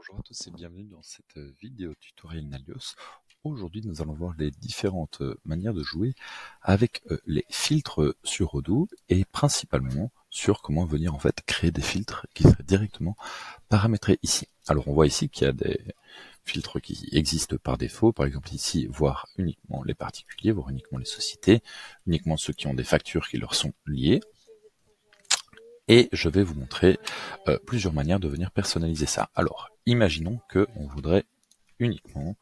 Bonjour à tous et bienvenue dans cette vidéo tutoriel Nalios. Aujourd'hui nous allons voir les différentes manières de jouer avec les filtres sur Odoo et principalement sur comment venir en fait créer des filtres qui seraient directement paramétrés ici. Alors on voit ici qu'il y a des filtres qui existent par défaut, par exemple ici voir uniquement les particuliers, voir uniquement les sociétés, uniquement ceux qui ont des factures qui leur sont liées. Et je vais vous montrer plusieurs manières de venir personnaliser ça. Alors, imaginons qu'on voudrait uniquement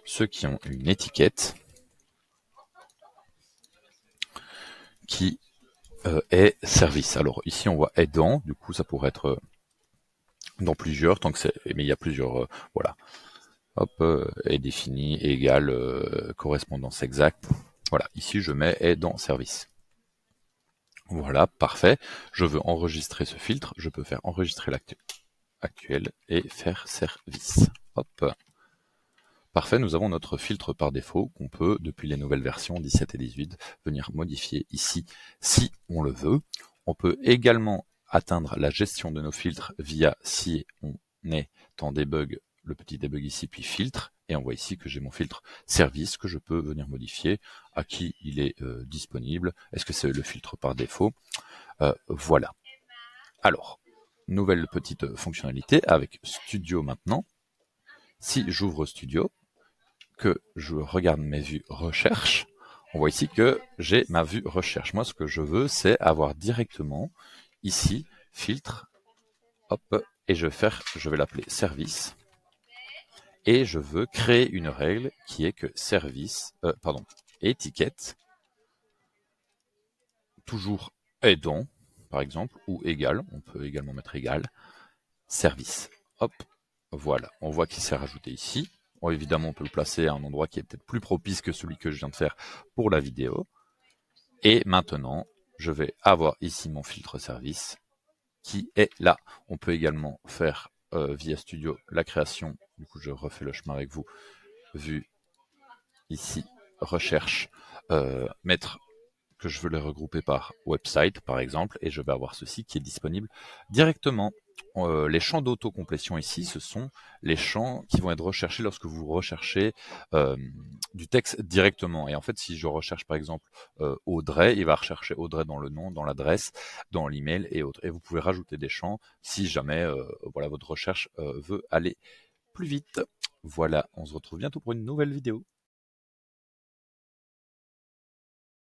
ceux qui ont une étiquette qui est service. Alors ici on voit aidant, du coup ça pourrait être dans plusieurs, tant que c'est, mais il y a plusieurs, voilà. Hop, est défini, égal, correspondance exacte. Voilà, ici je mets aidant service. Voilà, parfait. Je veux enregistrer ce filtre. Je peux faire enregistrer l'actuel et faire service. Hop. Parfait, nous avons notre filtre par défaut qu'on peut, depuis les nouvelles versions 17 et 18, venir modifier ici si on le veut. On peut également atteindre la gestion de nos filtres via, si on est en debug, le petit debug ici, puis filtre. Et on voit ici que j'ai mon filtre service que je peux venir modifier, à qui il est disponible. Est-ce que c'est le filtre par défaut? Voilà. Alors, nouvelle petite fonctionnalité avec Studio maintenant. Si j'ouvre Studio, que je regarde mes vues recherche, on voit ici que j'ai ma vue recherche. Moi, ce que je veux, c'est avoir directement ici filtre, hop, et je vais l'appeler service. Et je veux créer une règle qui est que étiquette, toujours aidant, par exemple, ou égal, on peut également mettre égal, service. Hop, voilà, on voit qu'il s'est rajouté ici. Bon, évidemment, on peut le placer à un endroit qui est peut-être plus propice que celui que je viens de faire pour la vidéo. Et maintenant, je vais avoir ici mon filtre service qui est là. On peut également faire via Studio la création. Du coup, je refais le chemin avec vous. Vue ici, recherche, mettre que je veux les regrouper par website, par exemple, et je vais avoir ceci qui est disponible directement. Les champs d'autocomplétion ici, ce sont les champs qui vont être recherchés lorsque vous recherchez du texte directement. Et en fait, si je recherche par exemple Audrey, il va rechercher Audrey dans le nom, dans l'adresse, dans l'email et autres. Et vous pouvez rajouter des champs si jamais voilà, votre recherche veut aller plus vite. Voilà, on se retrouve bientôt pour une nouvelle vidéo.